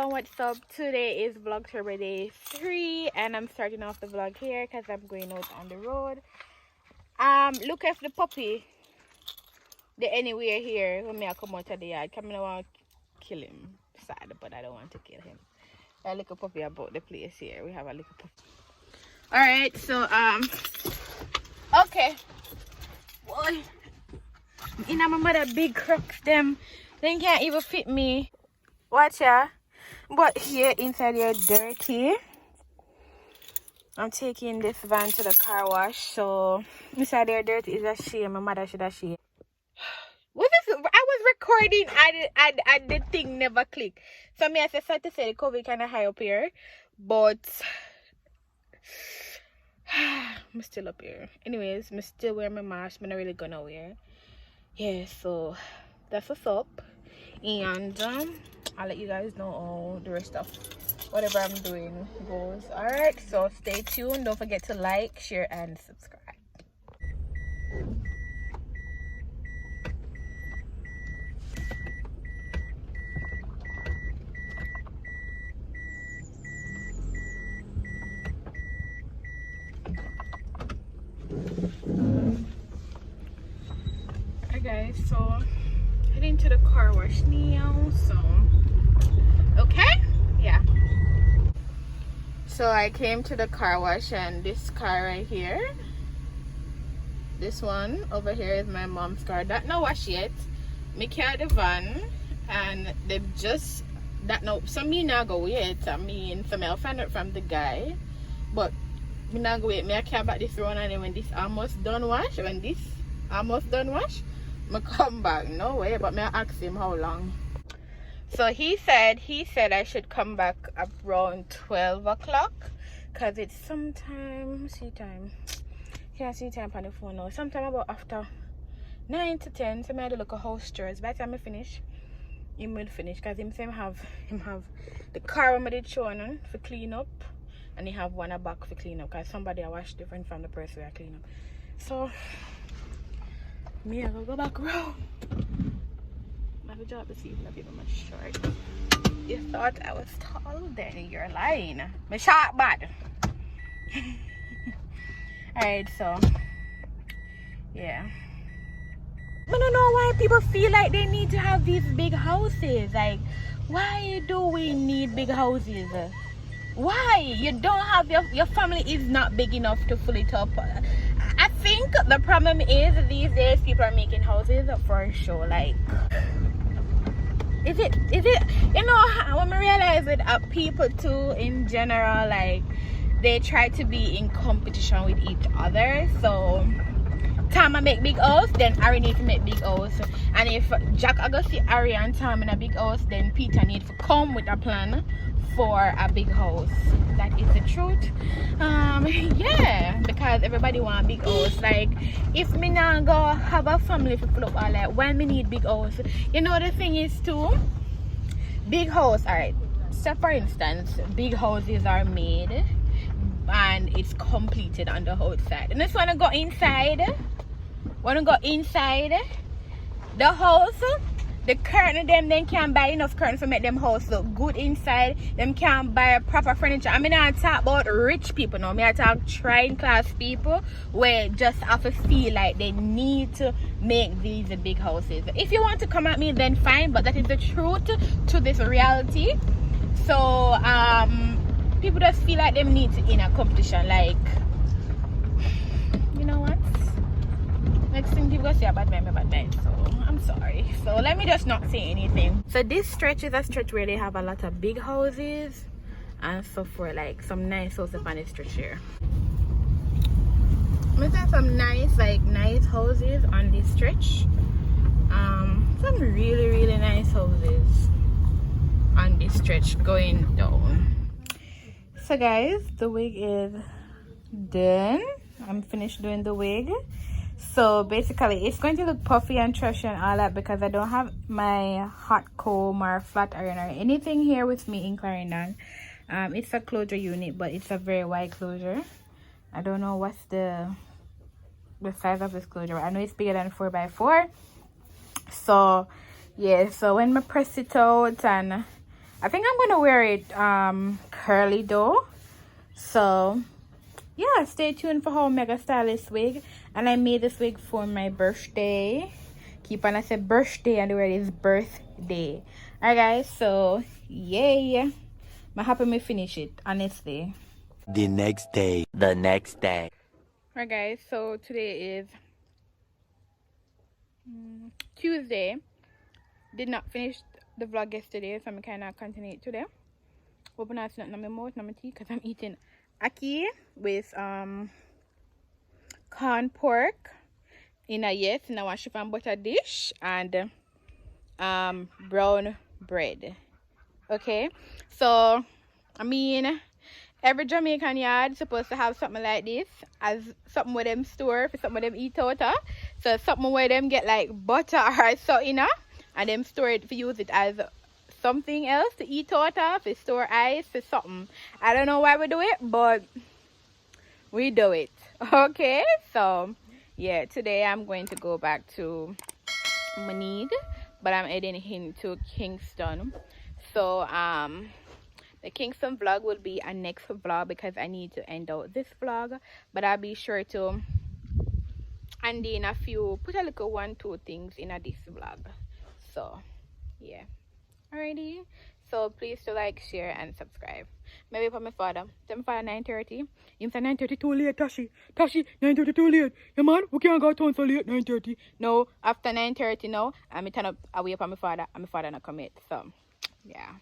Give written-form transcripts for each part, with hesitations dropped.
What's up? Today is Vlogtober day 3 and I'm starting off the vlog here because I'm going out on the road. Look at the puppy the anywhere here when I come out of the yard. I want to kill him. Sad, but I don't want to kill him. A little puppy about the place here. We have a little puppy. Alright, so okay. Boy, in my mother big crocs them. They can't even fit me. Watch ya. But here inside here dirty. I'm taking this van to the car wash. So inside there dirty is a shame. My mother should have shame. What is it? I was recording and the thing never clicked. So me I said to say the COVID kinda high up here. But I'm still up here. Anyways, I'm still wearing my mask. I'm not really gonna wear. Yeah, so that's what's up. And I'll let you guys know all the rest of whatever I'm doing goes. Alright, so stay tuned. Don't forget to like, share, and subscribe. Hi guys, so heading to the car wash now. So okay, yeah, so I came to the car wash and this car right here, this one over here is my mom's car. That no wash yet. Me carry the van and they've just that no, so me not go wait. I mean, so I'll find out from the guy, but me not go wait. Me I carry back this one and then when this almost done wash, me come back. No way. But me I ask him how long. So he said I should come back around 12 o'clock because it's sometime, see time, can't see time on the phone now, sometime about after 9 to 10. So I had to look at house chores. By the time I finish, he will finish because him have the car when I did show on for clean up, and he have one back for clean up because somebody I wash different from the person I clean up. So me I go back around. I have a job this evening, a bit much short. You thought I was tall, then you're lying. My shot bad. Alright, so yeah. I don't know why people feel like they need to have these big houses. Like, why do we need big houses? Why? You don't have your family is not big enough to fill it up. I think the problem is these days people are making houses for show. Like, is it you know, when I realize it, people too in general, like they try to be in competition with each other. So Tom I make big house, then Ari need to make big house. And if Jack I go see Ari and Tom in a big house, then Peter need to come with a plan for a big house. That is the truth. Yeah, because everybody want a big house. Like, if me now go have a family for full up all that, when me need big house, you know the thing is too, big house, alright, so for instance, big houses are made and it's completed on the outside, and just wanna go inside, the house, the curtain them can't buy enough curtain to make them house look good inside. Them can't buy proper furniture. I mean, I talk about rich people now. I talk trying class people where just have to feel like they need to make these big houses. If you want to come at me, then fine, but that is the truth to this reality. So people just feel like they need to in a competition. Like, you know what? Next thing people say about me, so I'm sorry. So let me just not say anything. So this stretch is a stretch where they have a lot of big houses and so for like some nice houses on the stretch here. I'm gonna some nice houses on this stretch. Some really nice houses on this stretch going down. So guys, the wig is done. I'm finished doing the wig. So basically it's going to look puffy and trashy and all that because I don't have my hot comb or flat iron or anything here with me in Clarendon. It's a closure unit, but it's a very wide closure. I don't know what's the size of this closure. I know it's bigger than 4x4. So yeah, so when I press it out, and I think I'm gonna wear it curly though. So yeah, stay tuned for how mega style this wig. And I made this wig for my birthday. Keep on, I said birthday, and the word is birthday. Alright guys, so yay, I'm happy me finish it, honestly. The next day. Alright guys, so today is Tuesday. Did not finish the vlog yesterday, so I'm kind of continue it today. Open up not my mouth, not my teeth, because I'm eating ackee with corn pork in a chiffon and butter dish and brown bread. Okay, so I mean, every Jamaican yard supposed to have something like this as something where them store for something where them eat out of. So something where them get like butter or something, and them store it for use it as something else to eat out of, for store ice, for something. I don't know why we do it, but we do it. Okay, so yeah, today I'm going to go back to Monique, but I'm heading into Kingston. So the Kingston vlog will be a next vlog because I need to end out this vlog, but I'll be sure to and in a few put a little 1-2 things in this vlog. So yeah, alrighty, so please to like, share and subscribe. Maybe for my father 9:30. Him say 9:30 too late. Tashi 9:30 too late. Yeah man, we can't go town so late. 9:30. No, after 9:30 now I'm turn up away from my father and my father not come yet. So yeah.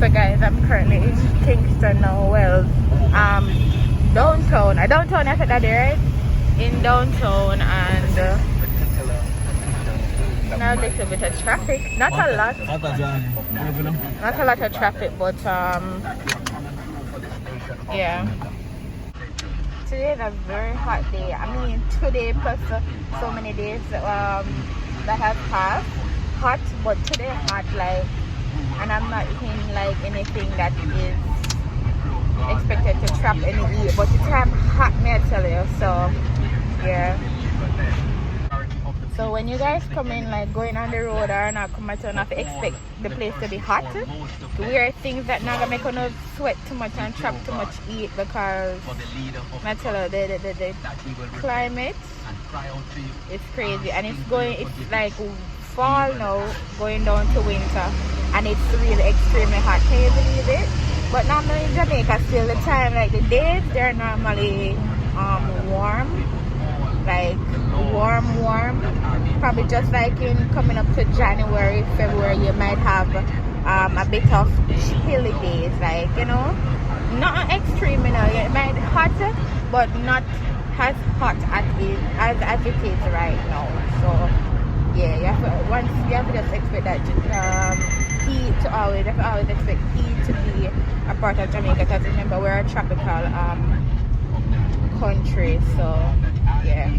So guys, I'm currently in Kingston now. Well, downtown. Downtown, I said that right? In downtown, and now a little bit of traffic. Not a lot. Not a lot of traffic, but yeah. Today is a very hot day. I mean, today plus so many days that have passed. Hot, but today hot, like, and I'm not eating like anything that is expected to trap any heat, but it's time hot, me I tell you. So yeah, so when you guys come in, like going on the road or not come at town, have to expect the place to be hot, to wear things that not gonna make you sweat too much and trap too much heat, because I tell you, the climate is crazy, and it's like fall now going down to winter, and it's really extremely hot. Can you believe it? But normally in Jamaica still the time, like the days, they're normally warm, like warm, probably just like in coming up to January, February, you might have a bit of chilly days, like, you know, not extreme, you know, it might hot, but not as hot as it is right now. So yeah, you have to just expect that heat to always expect heat to be a part of Jamaica, because remember we're a tropical country, so yeah.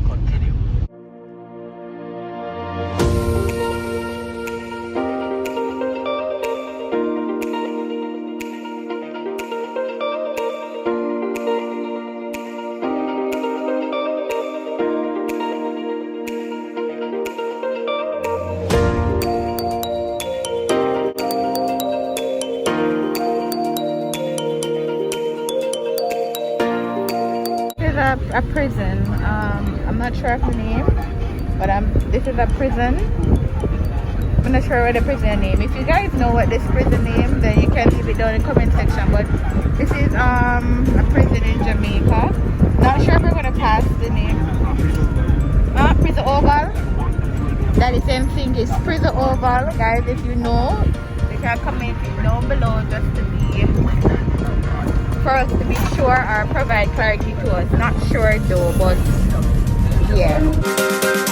A prison. I'm not sure of the name, but this is a prison. I'm not sure what the prison name. If you guys know what this prison name, then you can leave it down in the comment section. But this is a prison in Jamaica. Not sure if we're gonna pass the name. Prison Oval. That is the same thing. It's Prison Oval, guys. If you know, you can comment it down below just to be, for us to be sure or provide clarity to us. Not sure though, but yeah.